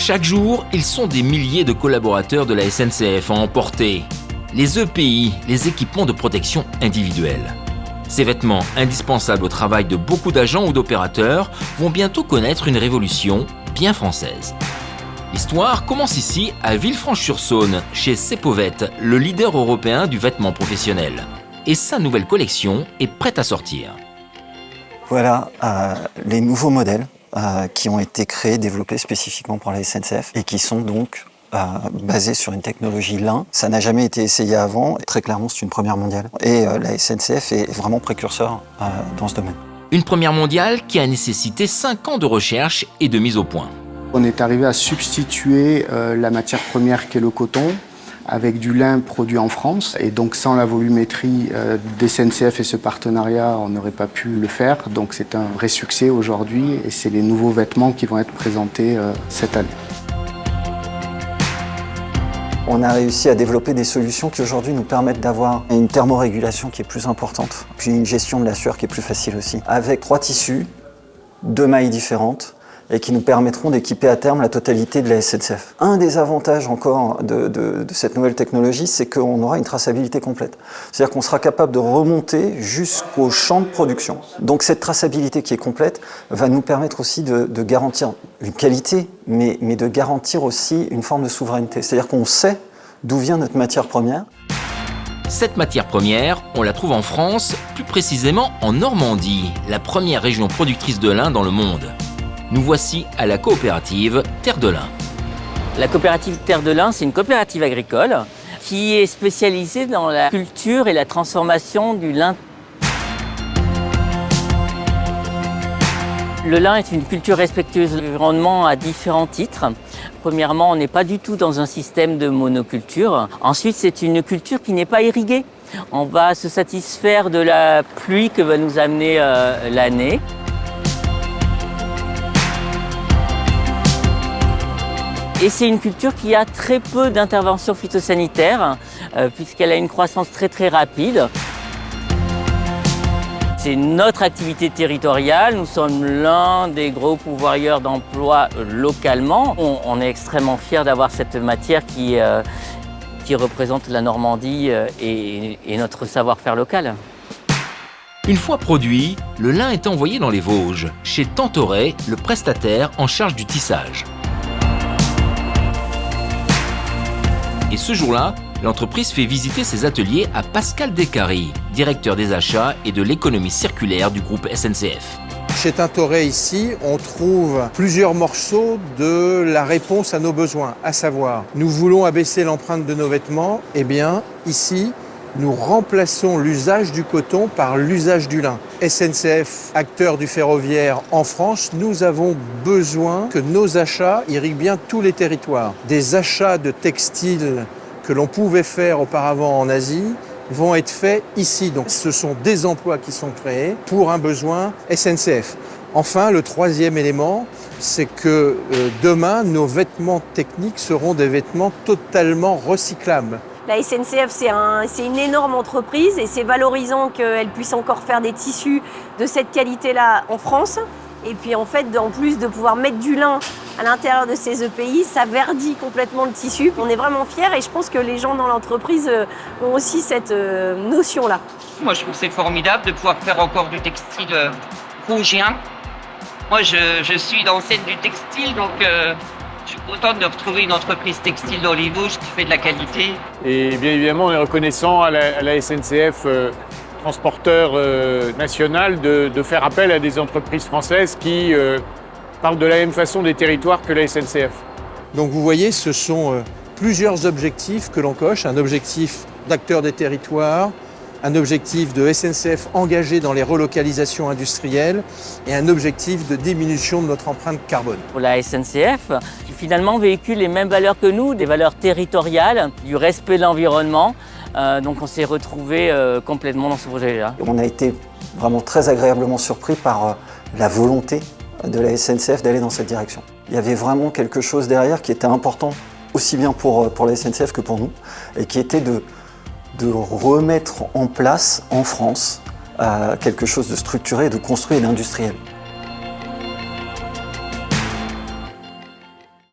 Chaque jour, ils sont des milliers de collaborateurs de la SNCF à emporter les EPI, les équipements de protection individuelle. Ces vêtements indispensables au travail de beaucoup d'agents ou d'opérateurs vont bientôt connaître une révolution bien française. L'histoire commence ici à Villefranche-sur-Saône, chez Cepovet, le leader européen du vêtement professionnel. Et sa nouvelle collection est prête à sortir. Voilà les nouveaux modèles qui ont été créés, développés spécifiquement pour la SNCF et qui sont donc basés sur une technologie lin. Ça n'a jamais été essayé avant. Très clairement, c'est une première mondiale. Et la SNCF est vraiment précurseur dans ce domaine. Une première mondiale qui a nécessité 5 ans de recherche et de mise au point. On est arrivé à substituer la matière première qu'est le coton avec du lin produit en France. Et donc sans la volumétrie des SNCF et ce partenariat, on n'aurait pas pu le faire. Donc c'est un vrai succès aujourd'hui et c'est les nouveaux vêtements qui vont être présentés cette année. On a réussi à développer des solutions qui aujourd'hui nous permettent d'avoir une thermorégulation qui est plus importante, puis une gestion de la sueur qui est plus facile aussi, avec 3 tissus, 2 mailles différentes, et qui nous permettront d'équiper à terme la totalité de la SNCF. Un des avantages encore de cette nouvelle technologie, c'est qu'on aura une traçabilité complète. C'est-à-dire qu'on sera capable de remonter jusqu'au champ de production. Donc cette traçabilité qui est complète va nous permettre aussi de garantir une qualité, mais de garantir aussi une forme de souveraineté. C'est-à-dire qu'on sait d'où vient notre matière première. Cette matière première, on la trouve en France, plus précisément en Normandie, la première région productrice de lin dans le monde. Nous voici à la coopérative Terre de Lin. La coopérative Terre de Lin, c'est une coopérative agricole qui est spécialisée dans la culture et la transformation du lin. Le lin est une culture respectueuse de l'environnement à différents titres. Premièrement, on n'est pas du tout dans un système de monoculture. Ensuite, c'est une culture qui n'est pas irriguée. On va se satisfaire de la pluie que va nous amener l'année. Et c'est une culture qui a très peu d'interventions phytosanitaires, puisqu'elle a une croissance très rapide. C'est notre activité territoriale, nous sommes l'un des gros pourvoyeurs d'emplois localement. On est extrêmement fiers d'avoir cette matière qui représente la Normandie et notre savoir-faire local. Une fois produit, le lin est envoyé dans les Vosges, chez Tantoret, le prestataire en charge du tissage. Et ce jour-là, l'entreprise fait visiter ses ateliers à Pascal Descaries, directeur des achats et de l'économie circulaire du groupe SNCF. Chez Tintoret ici, on trouve plusieurs morceaux de la réponse à nos besoins, à savoir, nous voulons abaisser l'empreinte de nos vêtements, eh bien ici, nous remplaçons l'usage du coton par l'usage du lin. SNCF, acteur du ferroviaire en France, nous avons besoin que nos achats irriguent bien tous les territoires. Des achats de textiles que l'on pouvait faire auparavant en Asie vont être faits ici. Donc ce sont des emplois qui sont créés pour un besoin SNCF. Enfin, le troisième élément, c'est que demain, nos vêtements techniques seront des vêtements totalement recyclables. La SNCF, c'est une énorme entreprise et c'est valorisant qu'elle puisse encore faire des tissus de cette qualité-là en France. Et puis en fait, en plus de pouvoir mettre du lin à l'intérieur de ces EPI, ça verdit complètement le tissu. On est vraiment fiers et je pense que les gens dans l'entreprise ont aussi cette notion-là. Moi, je trouve que c'est formidable de pouvoir faire encore du textile vosgien. Moi, je suis dans le scène du textile, donc je suis contente de retrouver une entreprise textile dans les Vosges qui fait de la qualité. Et bien évidemment, on est reconnaissant à la SNCF, transporteur national, de faire appel à des entreprises françaises qui parlent de la même façon des territoires que la SNCF. Donc vous voyez, ce sont plusieurs objectifs que l'on coche. Un objectif d'acteur des territoires, un objectif de SNCF engagé dans les relocalisations industrielles et un objectif de diminution de notre empreinte carbone. Pour la SNCF, qui finalement véhicule les mêmes valeurs que nous, des valeurs territoriales, du respect de l'environnement. Donc on s'est retrouvés complètement dans ce projet-là. On a été vraiment très agréablement surpris par la volonté de la SNCF d'aller dans cette direction. Il y avait vraiment quelque chose derrière qui était important, aussi bien pour la SNCF que pour nous, et qui était de remettre en place en France quelque chose de structuré, de construit et d'industriel.